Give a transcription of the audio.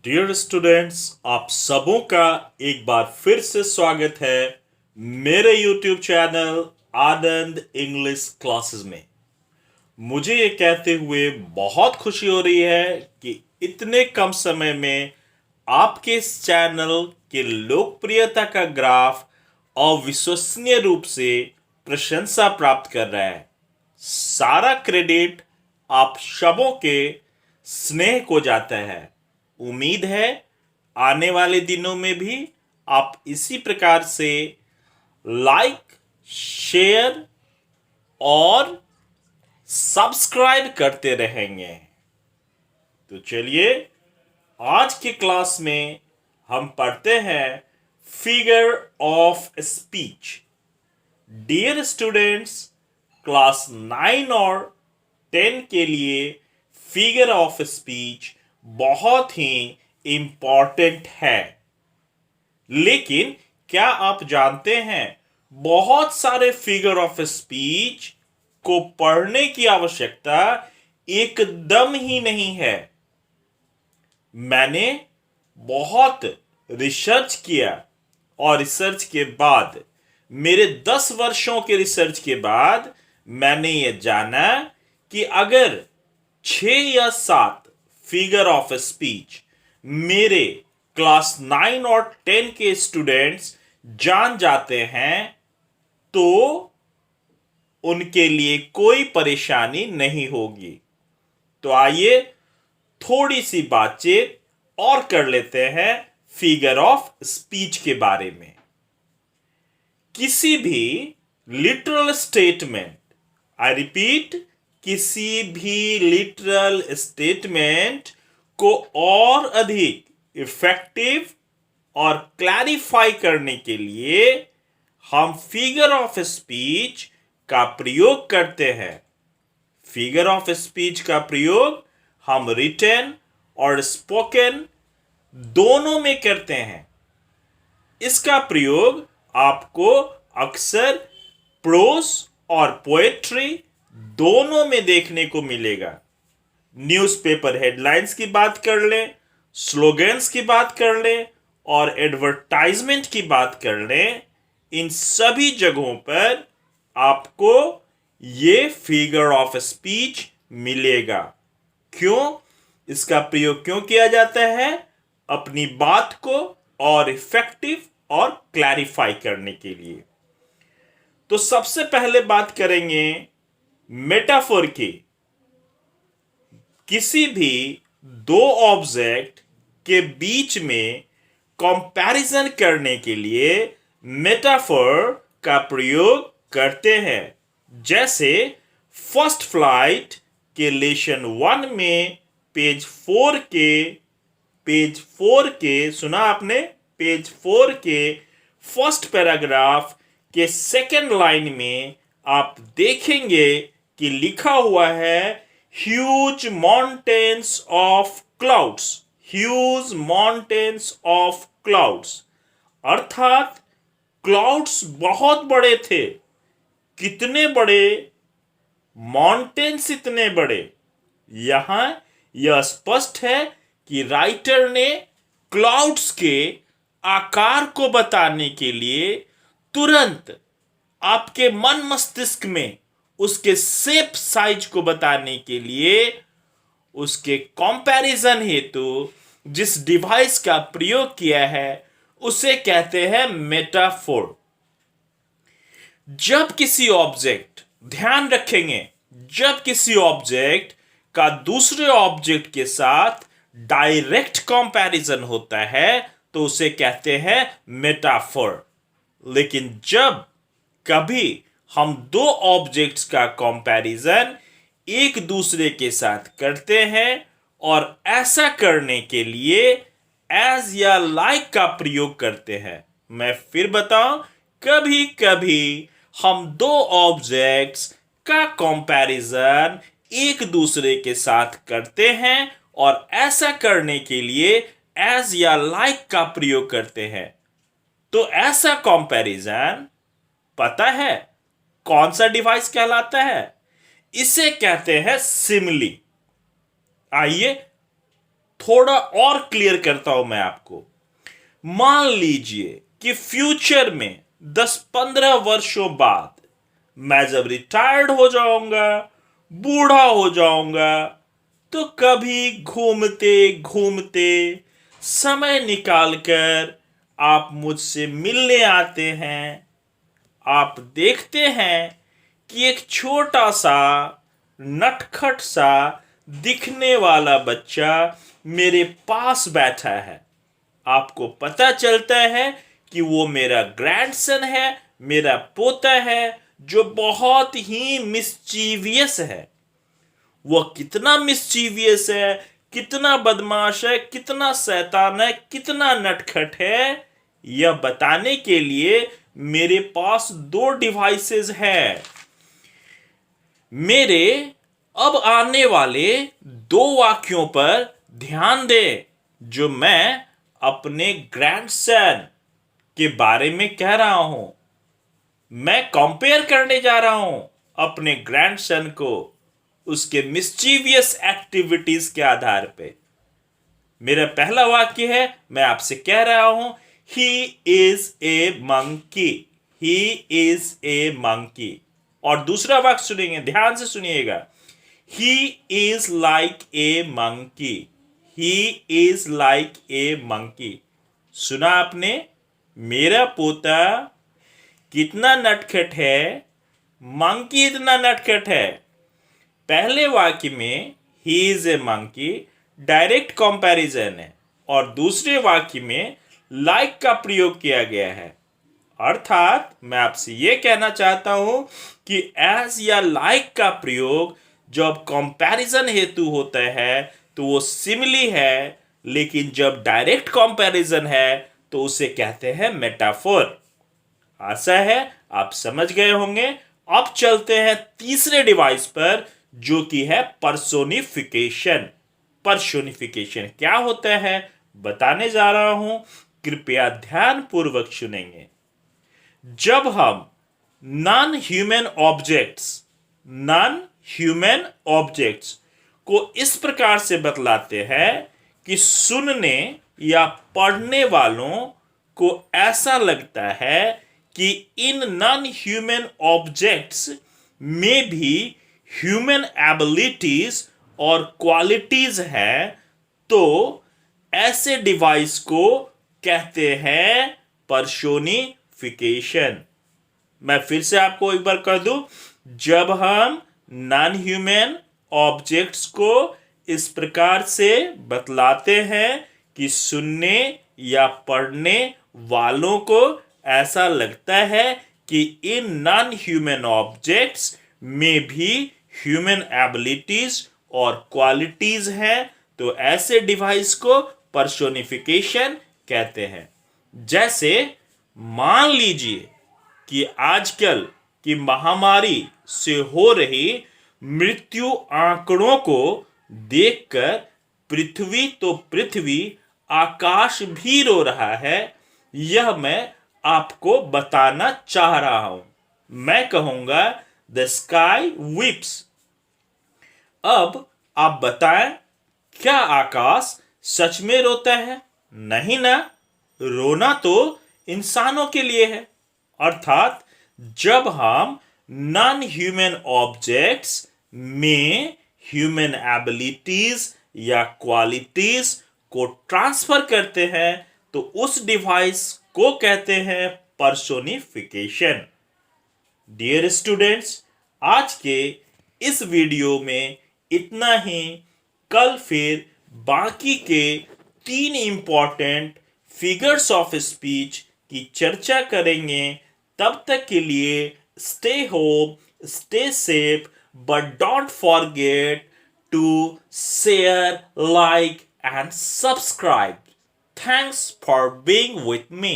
Dear students, आप सबों का एक बार फिर से स्वागत है मेरे YouTube चैनल आनंद इंग्लिश क्लासेस में। मुझे ये कहते हुए बहुत खुशी हो रही है कि इतने कम समय में आपके इस चैनल के लोकप्रियता का ग्राफ अविश्वसनीय रूप से प्रशंसा प्राप्त कर रहा है। सारा क्रेडिट आप सबों के स्नेह को जाता है। उम्मीद है आने वाले दिनों में भी आप इसी प्रकार से लाइक, शेयर और सब्सक्राइब करते रहेंगे। तो चलिए आज की क्लास में हम पढ़ते हैं figure of speech. Dear students, class 9 और 10 के लिए फिगर ऑफ स्पीच बहुत ही इंपॉर्टेंट है। लेकिन क्या आप जानते हैं बहुत सारे फिगर ऑफ स्पीच को पढ़ने की आवश्यकता एकदम ही नहीं है। मैंने बहुत रिसर्च किया और रिसर्च के बाद मेरे 10 वर्षों के रिसर्च के बाद मैंने ये जाना कि अगर 6 या 7 फिगर ऑफ स्पीच मेरे क्लास 9 और 10 के स्टूडेंट्स जान जाते हैं तो उनके लिए कोई परेशानी नहीं होगी। तो आइए थोड़ी सी बातचीत और कर लेते हैं फिगर ऑफ स्पीच के बारे में। किसी भी लिटरल स्टेटमेंट, आई रिपीट, किसी भी लिटरल स्टेटमेंट को और अधिक इफेक्टिव और क्लैरिफाई करने के लिए हम फिगर ऑफ स्पीच का प्रयोग करते हैं। फिगर ऑफ स्पीच का प्रयोग हम रिटन और स्पोकन दोनों में करते हैं। इसका प्रयोग आपको अक्सर प्रोस और पोएट्री दोनों में देखने को मिलेगा। न्यूज़पेपर हेडलाइंस की बात कर लें, स्लोगन्स की बात कर लें और एडवर्टाइजमेंट की बात कर लें, इन सभी जगहों पर आपको ये फिगर ऑफ स्पीच मिलेगा। क्यों? इसका प्रयोग क्यों किया जाता है? अपनी बात को और इफेक्टिव और क्लैरिफाई करने के लिए। तो सबसे पहले बात करेंगे मेटाफोर की। किसी भी दो ऑब्जेक्ट के बीच में कंपैरिजन करने के लिए मेटाफोर का प्रयोग करते हैं। जैसे फर्स्ट फ्लाइट के लेसन 1 में पेज 4 के सुना आपने, पेज 4 के फर्स्ट पैराग्राफ के सेकेंड लाइन में आप देखेंगे कि लिखा हुआ है huge mountains of clouds, huge mountains of clouds, अर्थात क्लाउड्स बहुत बड़े थे। कितने बड़े? माउंटेन्स इतने बड़े। यहां यह स्पष्ट है कि राइटर ने क्लाउड्स के आकार को बताने के लिए तुरंत आपके मन मस्तिष्क में उसके शेप साइज को बताने के लिए उसके कंपैरिजन हेतु जिस डिवाइस का प्रयोग किया है उसे कहते हैं मेटाफोर। जब किसी ऑब्जेक्ट, ध्यान रखेंगे, जब किसी ऑब्जेक्ट का दूसरे ऑब्जेक्ट के साथ डायरेक्ट कंपैरिजन होता है तो उसे कहते हैं मेटाफोर। लेकिन जब कभी हम दो ऑब्जेक्ट्स का कंपैरिजन एक दूसरे के साथ करते हैं और ऐसा करने के लिए एज या लाइक का प्रयोग करते हैं, मैं फिर बताऊं, कभी कभी हम दो ऑब्जेक्ट्स का कंपैरिजन एक दूसरे के साथ करते हैं और ऐसा करने के लिए एज या लाइक का प्रयोग करते हैं। तो ऐसा कंपैरिजन पता है कौन सा डिवाइस कहलाता है? इसे कहते हैं सिमिली। आइए थोड़ा और क्लियर करता हूं मैं आपको। मान लीजिए कि फ्यूचर में 10-15 वर्षों बाद मैं जब रिटायर्ड हो जाऊंगा, बूढ़ा हो जाऊंगा, तो कभी घूमते घूमते समय निकालकर आप मुझसे मिलने आते हैं। आप देखते हैं कि एक छोटा सा नटखट सा दिखने वाला बच्चा मेरे पास बैठा है। आपको पता चलता है कि वो मेरा ग्रैंडसन है, मेरा पोता है, जो बहुत ही मिस्चीवियस है। वह कितना मिस्चीवियस है, कितना बदमाश है, कितना शैतान है, कितना नटखट है, यह बताने के लिए मेरे पास 2 डिवाइसेस है। मेरे अब आने वाले 2 वाक्यों पर ध्यान दें जो मैं अपने ग्रैंडसन के बारे में कह रहा हूं। मैं कंपेयर करने जा रहा हूं अपने ग्रैंडसन को उसके मिस्चीवियस एक्टिविटीज के आधार पे। मेरा पहला वाक्य है, मैं आपसे कह रहा हूं, he is a monkey, he is a monkey. और दूसरा वाक्य सुनेंगे, ध्यान से सुनिएगा, he is like a monkey, he is like a monkey. सुना आपने? मेरा पोता कितना नटखट है, मंकी इतना नटखट है। पहले वाक्य में he is a monkey direct comparison है और दूसरे वाक्य में लाइक का प्रयोग किया गया है। अर्थात मैं आपसे यह कहना चाहता हूं कि एज या लाइक का प्रयोग जब कंपैरिजन हेतु होता है तो वो सिमिली है, लेकिन जब डायरेक्ट कंपैरिजन है तो उसे कहते हैं मेटाफोर। आशा है आप समझ गए होंगे। अब चलते हैं तीसरे डिवाइस पर जो कि है पर्सोनिफिकेशन। पर्सोनिफिकेशन क्या होता है बताने जा रहा हूं, कृपया ध्यान पूर्वक सुनेंगे। जब हम नॉन ह्यूमन ऑब्जेक्ट्स को इस प्रकार से बतलाते हैं कि सुनने या पढ़ने वालों को ऐसा लगता है कि इन नॉन ह्यूमन ऑब्जेक्ट्स में भी ह्यूमन एबिलिटीज और क्वालिटीज हैं, तो ऐसे डिवाइस को कहते हैं पर्सोनिफिकेशन। मैं फिर से आपको एक बार कर दूं, जब हम नॉन ह्यूमन ऑब्जेक्ट्स को इस प्रकार से बतलाते हैं कि सुनने या पढ़ने वालों को ऐसा लगता है कि इन नॉन ह्यूमन ऑब्जेक्ट्स में भी ह्यूमन एबिलिटीज और क्वालिटीज हैं, तो ऐसे डिवाइस को पर्सोनिफिकेशन कहते हैं। जैसे मान लीजिए कि आजकल की महामारी से हो रही मृत्यु आंकड़ों को देखकर पृथ्वी तो पृथ्वी, आकाश भी रो रहा है, यह मैं आपको बताना चाह रहा हूं। मैं कहूंगा द स्काई वीप्स। अब आप बताएं, क्या आकाश सच में रोता है? नहीं ना। रोना तो इंसानों के लिए है। अर्थात जब हम नॉन ह्यूमन ऑब्जेक्ट्स में ह्यूमन एबिलिटीज या क्वालिटीज को ट्रांसफर करते हैं तो उस डिवाइस को कहते हैं पर्सोनिफिकेशन। डियर स्टूडेंट्स, आज के इस वीडियो में इतना ही। कल फिर बाकी के 3 इंपॉर्टेंट फिगर्स ऑफ स्पीच की चर्चा करेंगे। तब तक के लिए stay home, stay safe, but don't forget to share, like and subscribe. Thanks for being with me.